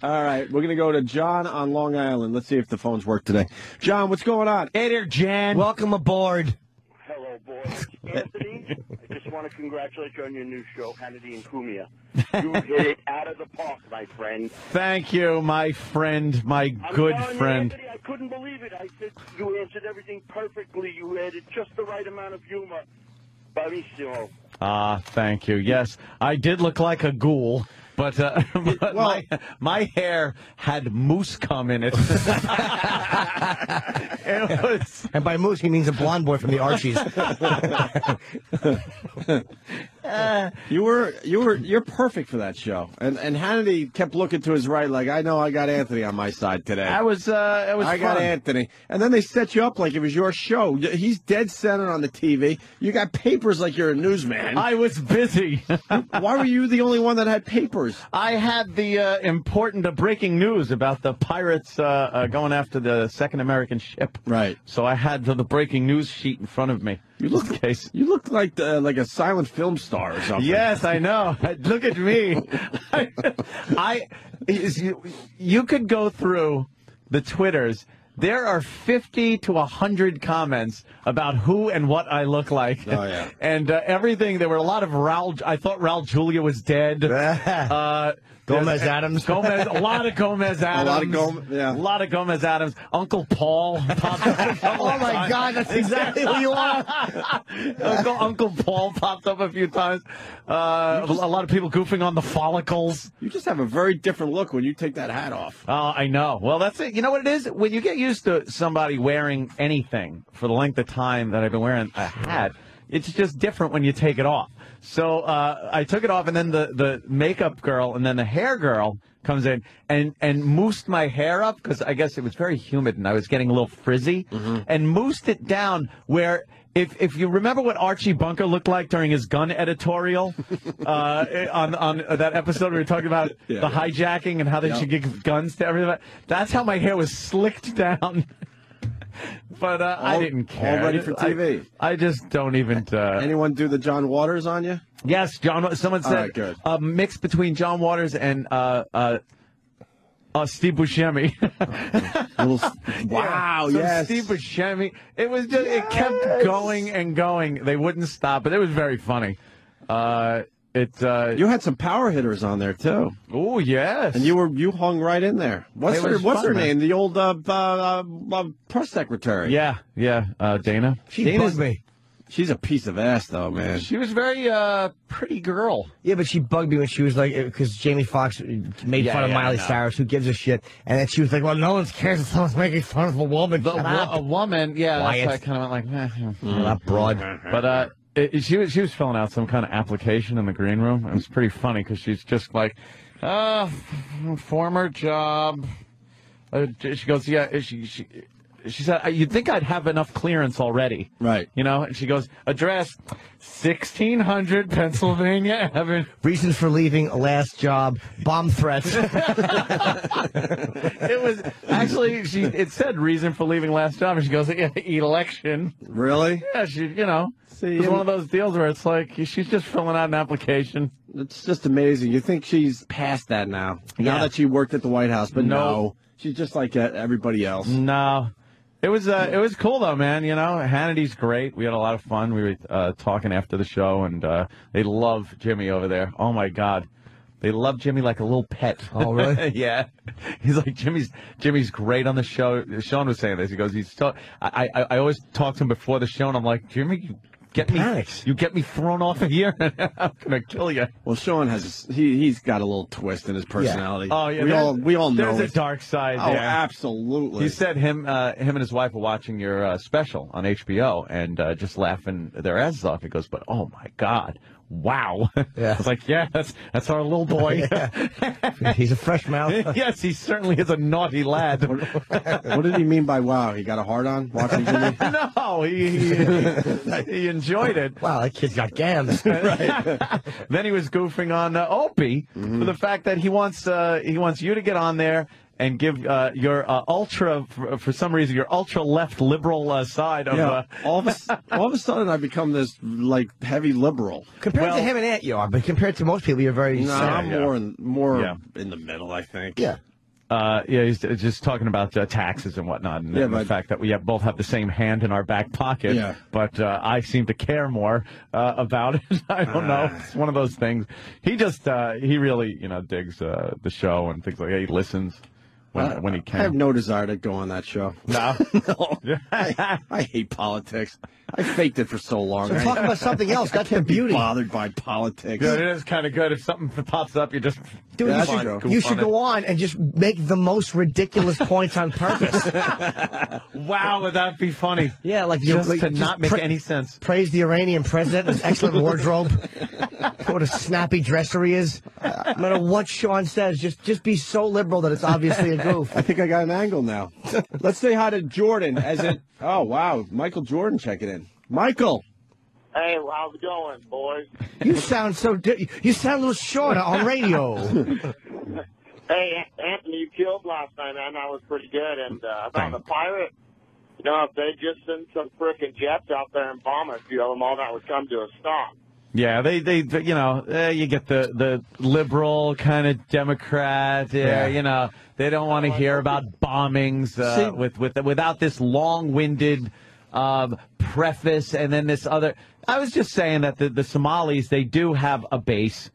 All right, we're going to go to John on Long Island. Let's see if the phones work today. John, what's going on? Hey there, Jan. Welcome aboard. Hello, boys. Anthony, I just want to congratulate you on your new show, Hannity and Cumia. You hit it out of the park, my friend. Thank you, my friend, my good friend. Anthony, I couldn't believe it. I said you answered everything perfectly. You added just the right amount of humor. Bravissimo. Thank you. Yes, I did look like a ghoul. But, my hair had moose cum in it. It was... And by moose, he means a blonde boy from the Archies. You're perfect for that show. And Hannity kept looking to his right like, I know I got Anthony on my side today. I got Anthony. And then they set you up like it was your show. He's dead center on the TV. You got papers like you're a newsman. I was busy. Why were you the only one that had papers? I had the important breaking news about the pirates going after the second American ship. Right. So I had the breaking news sheet in front of me. You look like a silent film star or something. Yes, I know. Look at me. You could go through the Twitters. There are 50 to 100 comments about who and what I look like. Oh, yeah. And everything. There were a lot of I thought Raul Julia was dead. Gomez Adams. A lot of Gomez Adams. A lot of Gomez Adams. Uncle Paul. Oh, my God. That's exactly who you are. Uncle Paul popped up a few times. A lot of people goofing on the follicles. You just have a very different look when you take that hat off. I know. Well, that's it. You know what it is? When you get used to somebody wearing anything for the length of time that I've been wearing a hat, it's just different when you take it off. So I took it off, and then the makeup girl and then the hair girl comes in and moosed my hair up because I guess it was very humid and I was getting a little frizzy, and moosed it down where if you remember what Archie Bunker looked like during his gun editorial on that episode we were talking about the hijacking and how they should give guns to everybody, that's how my hair was slicked down. But I didn't care. All ready for TV. I just don't even... Anyone do the John Waters on you? Yes, John. Someone said a mix between John Waters and Steve Buscemi. Wow, yes. Steve Buscemi. It was just, it kept going and going. They wouldn't stop, but it was very funny. You had some power hitters on there too. Oh yes, and you hung right in there. What's her name? The old press secretary. Yeah, Dana. She bugged me. She's a piece of ass, though, man. She was very pretty girl. Yeah, but she bugged me when she was like, because Jamie Foxx made fun of Miley Cyrus, who gives a shit, and then she was like, well, no one cares if someone's making fun of a woman. A woman, yeah. Quiet. That's why I kind of went like, not broad. But she was filling out some kind of application in the green room. It was pretty funny because she's just like, former job. She goes, yeah. She said, you'd think I'd have enough clearance already. Right. You know, and she goes, address 1600 Pennsylvania Avenue. Reasons for leaving, last job, bomb threats. It was actually, it said reason for leaving last job, and she goes, yeah, election. Really? Yeah, it's one of those deals where it's like, she's just filling out an application. It's just amazing. You think she's past that now. Now that she worked at the White House, but no. She's just like everybody else. No. It was cool though, man. You know, Hannity's great. We had a lot of fun. We were talking after the show, and they love Jimmy over there. Oh my God, they love Jimmy like a little pet. Oh really? Yeah. He's like Jimmy's great on the show. Sean was saying this. He goes, I always talk to him before the show, and I'm like, Jimmy, you get me thrown off of here, I'm gonna kill you. Well, Sean he's got a little twist in his personality. Yeah. Oh yeah, we all know there's a dark side there. Oh, absolutely. He said him and his wife were watching your special on HBO and just laughing their asses off. He goes, but oh my God. Wow. Yeah. It's like, yeah, that's our little boy. He's a fresh mouth. Yes, he certainly is a naughty lad. What did he mean by wow? He got a hard on watching Jimmy? No, he enjoyed it. Wow, that kid's got gams. Right. Then he was goofing on Opie for the fact that he wants you to get on there and give your ultra, for some reason, your ultra left liberal side of. All of a sudden, I become this like heavy liberal compared to him and Aunt, you are, but compared to most people, you're very. No, I'm more in the middle, I think. Yeah. He's just talking about taxes and whatnot, and the fact that we both have the same hand in our back pocket. Yeah. But I seem to care more about it. I don't know. It's one of those things. He just he really digs the show and things like that. He listens when he can. I have no desire to go on that show. No. No. I hate politics. I faked it for so long. So talk about something else. That's the beauty. Bothered by politics. Yeah, it is kind of good if something pops up. You just you should go on and just make the most ridiculous points on purpose. Wow, would that be funny? Yeah, like just to not make any sense. Praise the Iranian president, his excellent wardrobe. What a snappy dresser he is. No matter what Sean says, just be so liberal that it's obviously a goof. I think I got an angle now. Let's say hi to Jordan. Oh wow, Michael Jordan checking in. Michael. Hey, how's it going, boys? You sound you sound a little short on radio. Hey, Anthony, you killed last night, man. That was pretty good. And about the pirate, if they just send some frickin' jets out there and bomb a few of them, all that would come to a stop. Yeah, they you get the liberal kind of Democrat. They don't want to hear about bombings without this long-winded preface and then this other. I was just saying that the Somalis, they do have a base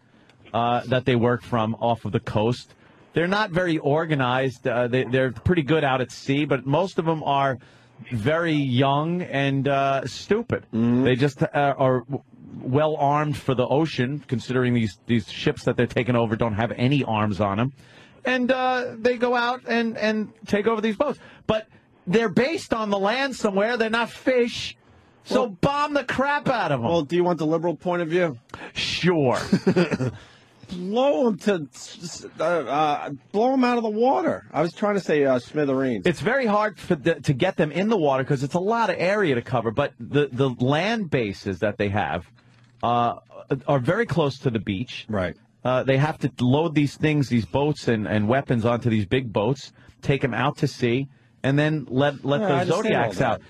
that they work from off of the coast. They're not very organized. They're pretty good out at sea, but most of them are very young and stupid. Mm-hmm. They just are well armed for the ocean, considering these ships that they're taking over don't have any arms on them. And they go out and take over these boats. But they're based on the land somewhere. They're not fish. So bomb the crap out of them. Well, do you want the liberal point of view? Sure. Blow them out of the water. I was trying to say smithereens. It's very hard to get them in the water because it's a lot of area to cover. But the land bases that they have are very close to the beach. Right. They have to load these boats and weapons onto these big boats, take them out to sea, and then let those Zodiacs out.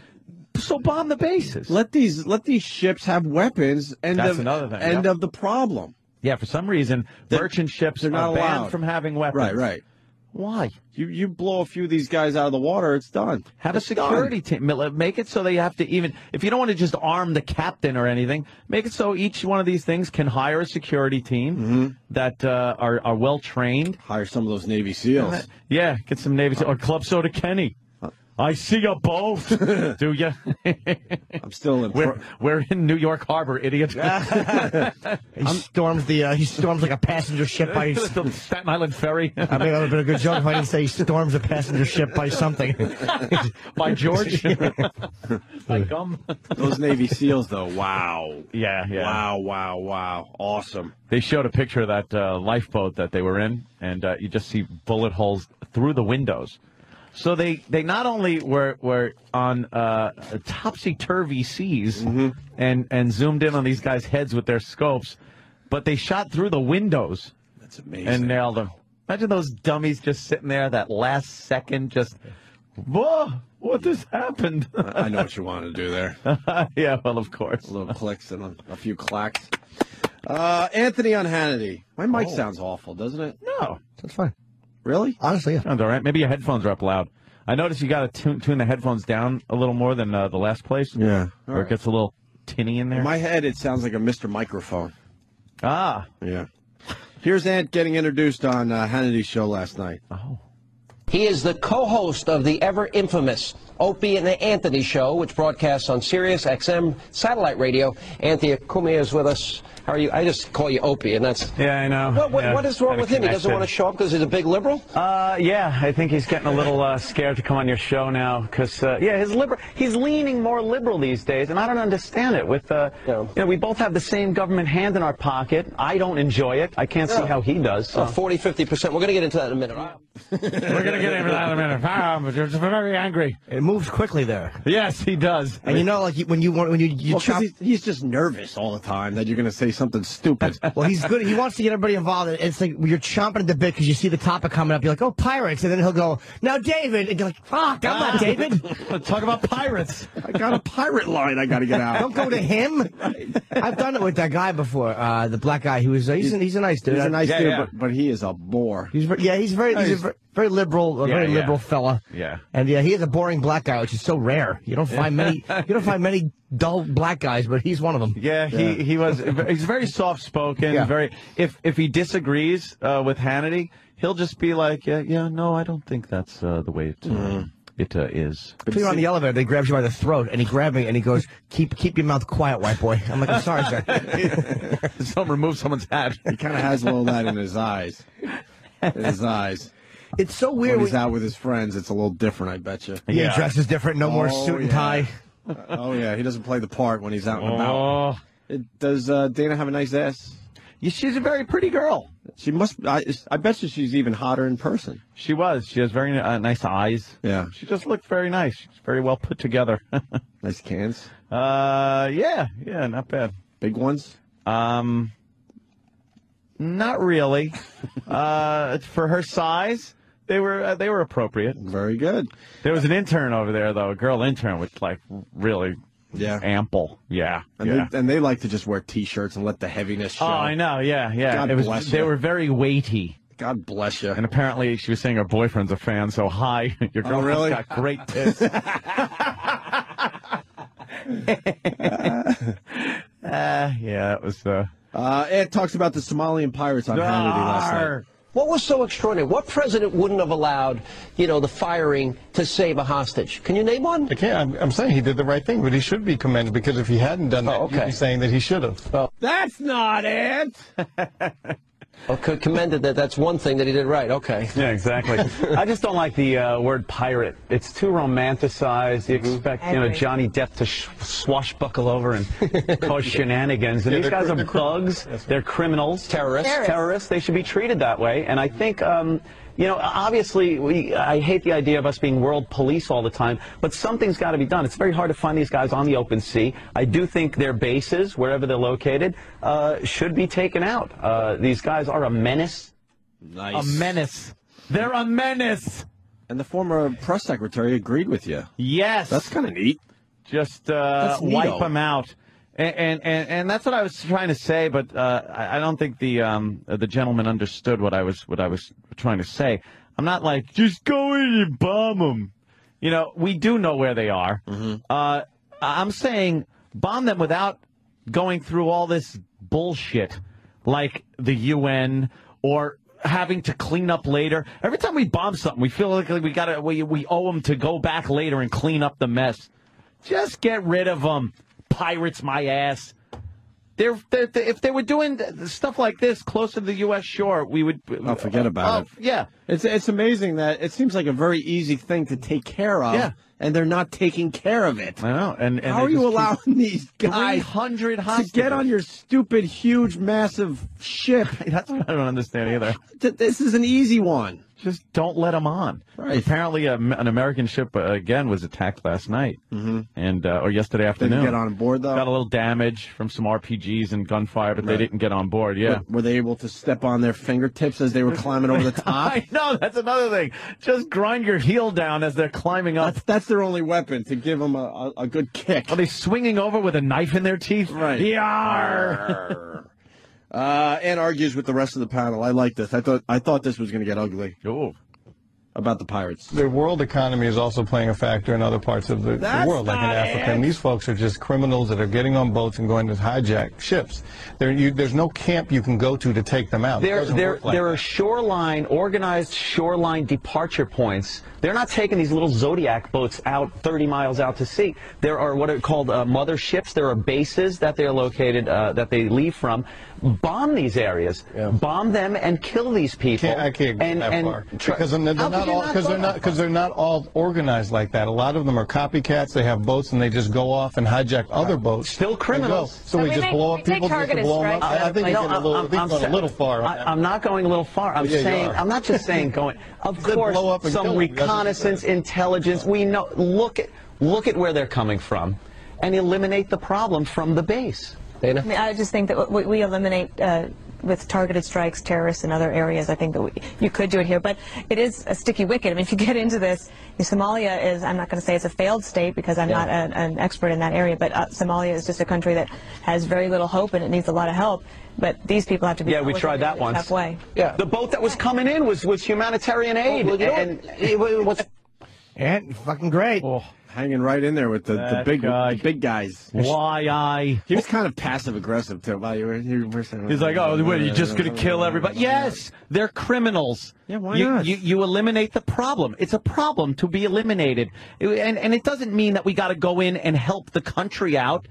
So bomb the bases. Let these ships have weapons. That's another thing. End of the problem. Yeah, for some reason, merchant ships are not banned from having weapons. Right. Why? You blow a few of these guys out of the water, it's done. Have a security team. Make it so they have to if you don't want to just arm the captain or anything, make it so each one of these things can hire a security team that are well trained. Hire some of those Navy SEALs. Yeah, get some Navy SEALs. Or Club Soda Kenny. I see a boat. Do you? I'm still in. We're in New York Harbor, idiot. He storms like a passenger ship by Staten Island ferry. I think that would have been a good joke if I didn't say he storms a passenger ship by something. By George. By gum. Those Navy SEAls, though. Wow. Yeah. Wow. Awesome. They showed a picture of that lifeboat that they were in, and you just see bullet holes through the windows. So they not only were on topsy-turvy seas and zoomed in on these guys' heads with their scopes, but they shot through the windows. That's amazing. And nailed them. Imagine those dummies just sitting there that last second just, whoa, what just happened? I know what you want to do there. Yeah, well, of course. Little clicks and a few clacks. Anthony on Hannity. My mic sounds awful, doesn't it? No, that's fine. Really? Honestly, yeah. Sounds all right. Maybe your headphones are up loud. I noticed you got to tune the headphones down a little more than the last place. Yeah. Or it gets a little tinny in there. In my head, it sounds like a Mr. Microphone. Ah. Yeah. Here's Ant getting introduced on Hannity's show last night. Oh. He is the co-host of the ever-infamous Opie and the Anthony Show, which broadcasts on Sirius XM satellite radio. Anthony Cumia is with us. How are you? I just call you Opie, and that's... Yeah, I know. What is wrong with him? He doesn't want to show up because he's a big liberal? Yeah, I think he's getting a little scared to come on your show now because, he's leaning more liberal these days, and I don't understand it. With, we both have the same government hand in our pocket. I don't enjoy it. I can't see how he does. So. 40, 50%. We're going to get into that in a minute. We're going to get into that in a minute. But you're very angry. It moves quickly there. Yes, he does. And like when you chop... He's just nervous all the time that you're going to say something stupid. Well, he's good. He wants to get everybody involved. It's like you're chomping at the bit because you see the topic coming up. You're like, oh, pirates. And then he'll go, now, David. And you're like, fuck, I'm not David. Talk about pirates. I got a pirate line I got to get out. Don't go to him. I've done it with that guy before, the black guy. He's a nice dude. He's a nice dude, but he is a bore. He's very liberal, very liberal fella. Yeah. And he is a boring black guy, which is so rare. You don't find many dull black guys, but he's one of them. Yeah, he's very soft spoken. Yeah. Very if he disagrees with Hannity, he'll just be like, no, I don't think that's the way it is. If you're on the elevator, they grab you by the throat, and he grabbed me, and he goes, keep your mouth quiet, white boy. I'm like, I'm sorry, sir. Someone remove someone's hat. He kind of has a little of that in his eyes. It's so weird. When he's out with his friends, it's a little different, I bet you. Yeah, he dresses different, no more suit and tie. Oh, yeah, he doesn't play the part when he's out and about. Does Dana have a nice ass? Yeah, she's a very pretty girl. She must. I bet you she's even hotter in person. She was. She has very nice eyes. Yeah. She just looked very nice. She's very well put together. Nice cans. Yeah, not bad. Big ones. Not really. For her size, they were appropriate. Very good. There was an intern over there, though, a girl intern with like really ample. Yeah. And they like to just wear T-shirts and let the heaviness show. Oh, I know. Yeah. God bless They you. were very weighty. God bless you. And apparently she was saying her boyfriend's a fan, so hi, your girlfriend's really? got great tits. That was Ed talks about the Somalian pirates on Hannity last night. What was so extraordinary? What president wouldn't have allowed, the firing to save a hostage? Can you name one? I can't. I'm saying he did the right thing, but he should be commended, because if he hadn't done that, you'd be saying that he should have. Well, that's not it. Okay, commended that. That's one thing that he did right. Okay. Yeah, exactly. I just don't like the word pirate. It's too romanticized. You expect, Johnny Depp to swashbuckle over and cause shenanigans. And these guys are thugs. They're criminals. Terrorists. They should be treated that way. And I think, obviously, I hate the idea of us being world police all the time, but something's got to be done. It's very hard to find these guys on the open sea. I do think their bases, wherever they're located, should be taken out. These guys are a menace. Nice. A menace. They're a menace. And the former press secretary agreed with you. Yes. That's kind of neat. Just wipe them out. And that's what I was trying to say, but I don't think the gentleman understood what I was trying to say. I'm not like, just go in and bomb them. We do know where they are. I'm saying bomb them without going through all this bullshit like the UN or having to clean up later. Every time we bomb something, we feel like we owe them to go back later and clean up the mess. Just get rid of them. Pirates, my ass. If they were doing stuff like this closer to the U.S. shore, we would... forget about it. Yeah. It's amazing that it seems like a very easy thing to take care of, and they're not taking care of it. I know. And how are you allowing these guys 300 hostages to get on your stupid, huge, massive ship? That's what I don't understand either. This is an easy one. Just don't let them on. Right. Apparently, an American ship again was attacked last night, and or yesterday afternoon. Didn't get on board though. Got a little damage from some RPGs and gunfire, but they didn't get on board. Yeah. Were they able to step on their fingertips as they were climbing over the top? I know, that's another thing. Just grind your heel down as they're climbing up. That's their only weapon, to give them a good kick. Are they swinging over with a knife in their teeth? Right. Yarr! And argues with the rest of the panel. I like this. I thought this was going to get ugly. Ooh. About the pirates. the world economy is also playing a factor in other parts of the world, like in Africa. And these folks are just criminals that are getting on boats and going to hijack ships. There's no camp you can go to take them out. There are organized shoreline departure points. They're not taking these little Zodiac boats out 30 miles out to sea. There are what are called mother ships. There are bases that they're located, that they leave from. Bomb these areas. Yeah. Bomb them and kill these people. I can't go that far. Because they're not all organized like that. A lot of them are copycats. They have boats and they just go off and hijack other boats. Still criminals. So we just blow up people just to blow them up. I think you're going a little far. I'm not going a little far. I'm saying, I'm not just saying going. Of course, some reconnaissance, intelligence. We know. Look at where they're coming from, and eliminate the problem from the base. Dana? I mean, I just think that we eliminate with targeted strikes, terrorists in other areas. I think that you could do it here, but it is a sticky wicket. I mean, if you get into this, Somalia is, I'm not going to say it's a failed state because I'm not an expert in that area, but Somalia is just a country that has very little hope and it needs a lot of help. But these people have to be. Yeah, we tried that once. Halfway. Yeah, the boat that was coming in was humanitarian aid, and fucking great. Oh, hanging right in there with the big guys. He was kind of passive aggressive too. While you were saying, he's like, oh, what, are you just going to kill everybody? Yes, they're criminals. Yeah, why not? You eliminate the problem. It's a problem to be eliminated, and it doesn't mean that we got to go in and help the country out.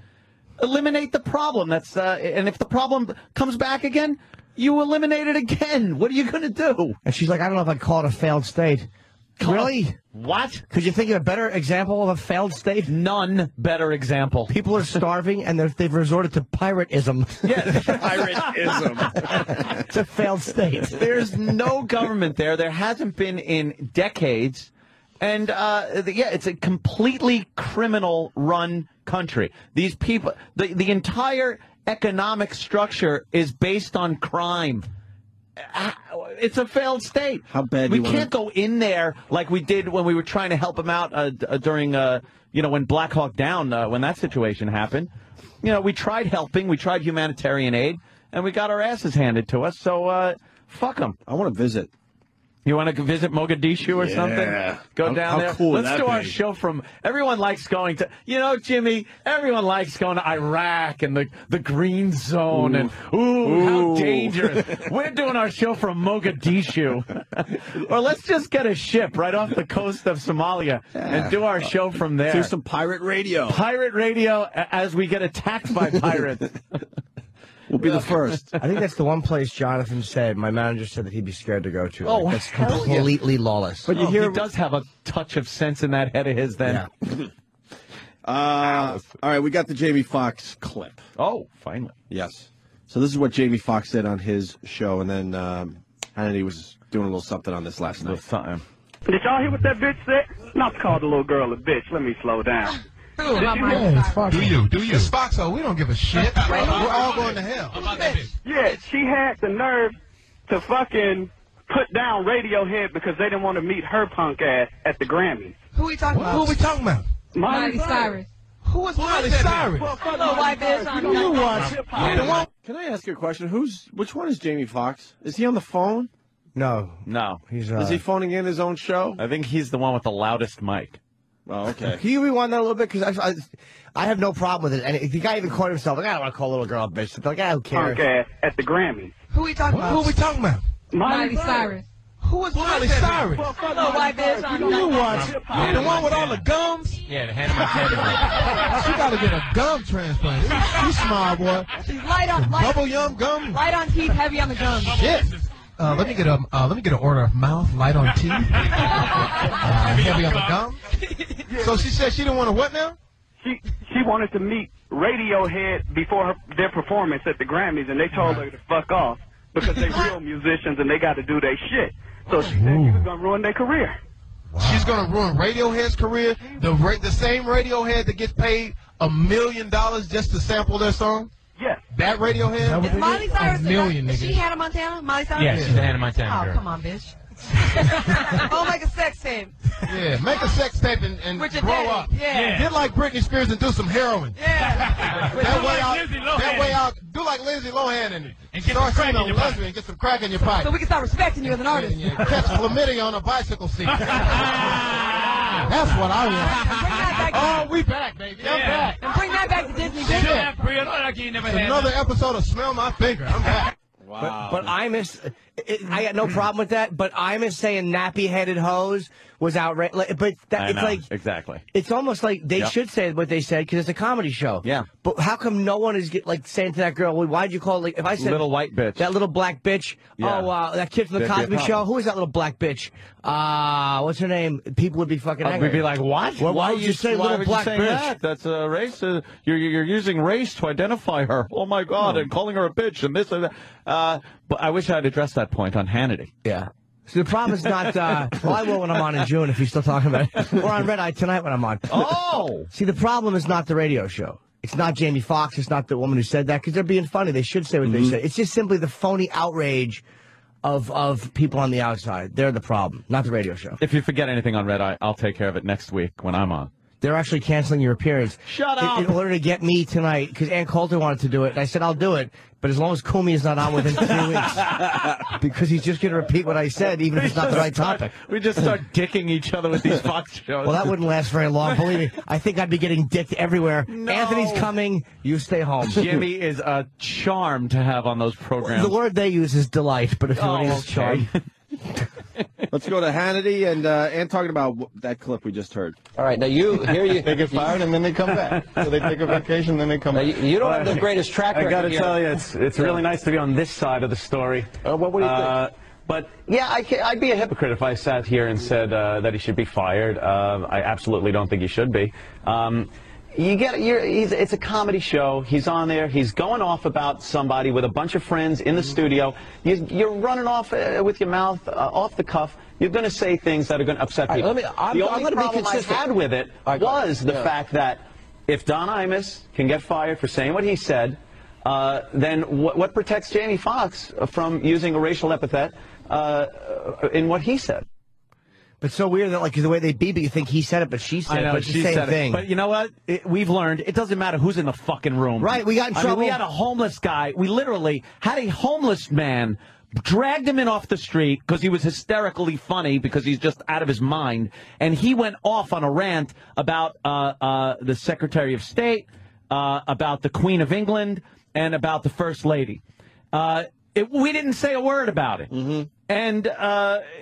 Eliminate the problem. That's and if the problem comes back again, you eliminate it again. What are you going to do? And she's like, I don't know if I'd call it a failed state. Really? What? Could you think of a better example of a failed state? None better example. People are starving, and they've resorted to piratism. Yeah, piratism. It's a failed state. There's no government there. There hasn't been in decades. And, it's a completely criminal-run country. These people, the entire economic structure is based on crime. It's a failed state. How bad we can't go in there like we did when we were trying to help them out during, when Black Hawk Down, when that situation happened. We tried helping, we tried humanitarian aid, and we got our asses handed to us. So, fuck them. I want to visit. You want to visit Mogadishu or something? Go down there. Cool Let's do our show from. Everyone likes going to. Jimmy. Everyone likes going to Iraq and the Green Zone and how dangerous. We're doing our show from Mogadishu, or let's just get a ship right off the coast of Somalia and do our show from there. Do some pirate radio. Pirate radio as we get attacked by pirates. We'll be the first. I think that's the one place Jonathan said, my manager said that he'd be scared to go to. Oh, that's completely lawless. But he does have a touch of sense in that head of his then. Yeah. All right, we got the Jamie Foxx clip. Oh, finally. Yes. So this is what Jamie Foxx said on his show, and then Hannity was doing a little something on this last night. Did y'all hear what that bitch said? Not to call the little girl a bitch. Let me slow down. Do you? It's Foxo. We don't give a shit. We're all going to hell. Yeah, she had the nerve to fucking put down Radiohead because they didn't want to meet her punk ass at the Grammys. Who are we talking about? Who are we talking about? Miley Cyrus. Who is Miley Cyrus? Hello, white bitch. You watch. Can I ask you a question? Which one is Jamie Foxx? Is he on the phone? No. He's. Is he phoning in his own show? I think he's the one with the loudest mic. Oh, okay. Can you rewind that a little bit? Because I have no problem with it. And the guy even called himself, like, I don't want to call a little girl a bitch. Like, who cares? Punk ass at the Grammys. Who are we talking about? Who are we talking about? Miley Cyrus. Who is Miley Cyrus? Hello, white bitch. You watch. The one with all the gums? Yeah, the hand She got to get a gum transplant. She's small, boy. She's light on Bubble yum gum? light on teeth, heavy on the gums. Shit. Let me get an order of mouth, light on teeth, heavy on the gum. So she said she didn't want to what now? She wanted to meet Radiohead before their performance at the Grammys, and they told her to fuck off because they real musicians and they got to do their shit. So she said she was gonna ruin their career. Wow. She's gonna ruin Radiohead's career. The same Radiohead that gets paid $1 million just to sample their song. Yes. That Radiohead? Is Miley Cyrus $1 million, is she Hannah Montana? Miley Cyrus? Yeah, she's a Hannah Montana girl. Oh, come on, bitch. Oh, make a sex tape. Yeah, make a sex tape and grow up. Yeah. Get like Britney Spears and do some heroin. Yeah. that way out. Do like Lindsay Lohan and start seeing a lesbian and get some crack in your pipe. So we can start respecting you as an artist. And catch chlamydia on a bicycle seat. That's what I want. Oh, we back, baby. I'm back. And bring that back to Disney. Another episode of Smell My Finger. I'm back. Wow. But I got no problem with that. But Imus saying nappy-headed hose was outrageous. But it's like exactly. It's almost like they should say what they said because it's a comedy show. Yeah. But how come no one is saying to that girl, well, why'd you call it? Like, if I said little white bitch, that little black bitch. Yeah. Oh, that kid from the Cosby Show. Who is that little black bitch? What's her name? People would be fucking angry. We'd be like, what? Well, why would you say little black bitch? That? That's a race. You're using race to identify her. Oh my God! And calling her a bitch and this and that. But I wish I'd addressed that point on Hannity. Yeah. So the problem is not, well, I will when I'm on in June if he's still talking about it. Or on Red Eye tonight when I'm on. Oh! See, the problem is not the radio show. It's not Jamie Foxx. It's not the woman who said that, because they're being funny. They should say what they said. It's just simply the phony outrage of people on the outside. They're the problem, not the radio show. If you forget anything on Red Eye, I'll take care of it next week when I'm on. They're actually canceling your appearance. Shut up! In order to get me tonight, because Ann Coulter wanted to do it. And I said, I'll do it, but as long as Kumi is not on within 3 weeks. Because he's just going to repeat what I said, even if it's not the right topic. We just start dicking each other with these Fox shows. Well, that wouldn't last very long. Believe me, I think I'd be getting dicked everywhere. No. Anthony's coming. You stay home. Jimmy is a charm to have on those programs. The word they use is delight, but if you want to use charm. Let's go to Hannity and talking about that clip we just heard. All right, now They get fired and then they come back. So they take a vacation, then they come back. You don't have the greatest track record. I got to here. tell you, it's really nice to be on this side of the story. What do you think? But yeah, I'd be a hypocrite if I sat here and said that he should be fired. I absolutely don't think he should be. It's a comedy show. He's on there. He's going off about somebody with a bunch of friends in the studio. You're running off with your mouth off the cuff. You're going to say things that are going to upset people. The only problem I had with it was the fact that if Don Imus can get fired for saying what he said, then what protects Jamie Foxx from using a racial epithet in what he said? But so weird that, like, the way they beat it, you think he said it, but she said it. But it's the same thing. But you know what? We've learned it doesn't matter who's in the fucking room. Right, we got in trouble. I mean, we had a homeless guy. We literally had a homeless man, dragged him in off the street because he was hysterically funny because he's just out of his mind. And he went off on a rant about the Secretary of State, about the Queen of England, and about the First Lady. We didn't say a word about it. And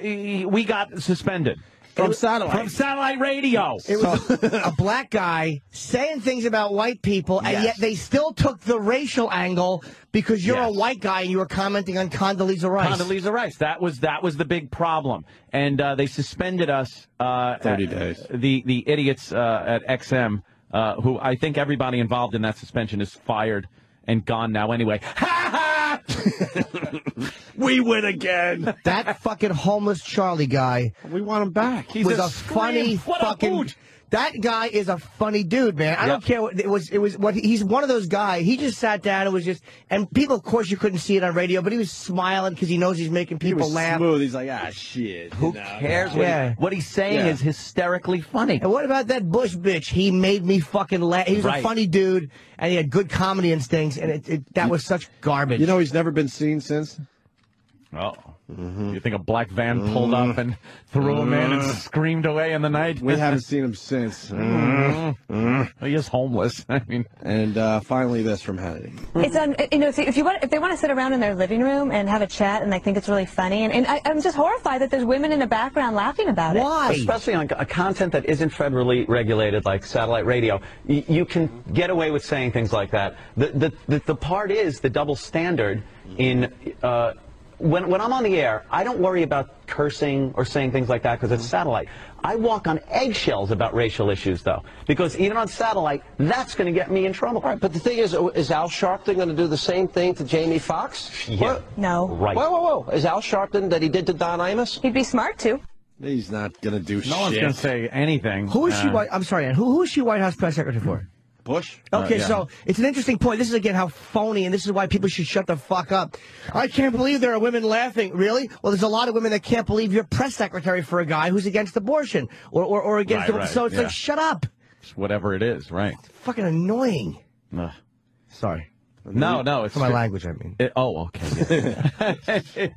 we got suspended. From satellite. From satellite radio. It was a black guy saying things about white people, and yet they still took the racial angle because you're a white guy and you were commenting on Condoleezza Rice. Condoleezza Rice. That was the big problem. And they suspended us. 30 days. The idiots at XM, who I think everybody involved in that suspension is fired and gone now anyway. We win again. That fucking homeless Charlie guy. We want him back. He's a funny fucking. That guy is a funny dude, man. I don't care what it was. He's one of those guys. He just sat down and was just. And people, of course, you couldn't see it on radio, but he was smiling because he knows he's making people laugh. Smooth. He's like, shit. Who cares? What he's saying is hysterically funny. And what about that Bush bitch? He made me fucking laugh. He was a funny dude, and he had good comedy instincts, and that was such garbage. You know, he's never been seen since. Oh. You think a black van pulled up and threw him in and screamed away in the night? We haven't seen him since. He is homeless. I mean, and finally, this from Hannity. It's if they want to sit around in their living room and have a chat and they think it's really funny, and I'm just horrified that there's women in the background laughing about it. Why? Especially on a content that isn't federally regulated like satellite radio, you can get away with saying things like that. The part is the double standard in. When I'm on the air, I don't worry about cursing or saying things like that because it's satellite. I walk on eggshells about racial issues, though, because even on satellite, that's going to get me in trouble. Right, but the thing is Al Sharpton going to do the same thing to Jamie Foxx? Yeah. No. Right. Whoa. Is Al Sharpton that he did to Don Imus? He'd be smart to. He's not going to do shit. No one's going to say anything. Who is she? I'm sorry, Ann. Who is she White House press secretary for? Bush? Okay, so it's an interesting point. This is, again, how phony, and this is why people should shut the fuck up. I can't believe there are women laughing. Really? Well, there's a lot of women that can't believe you're press secretary for a guy who's against abortion or against so it's like, shut up. It's whatever it is, right. It's fucking annoying. Sorry. No, it's for my language, I mean. Okay.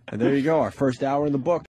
And there you go, our first hour in the book.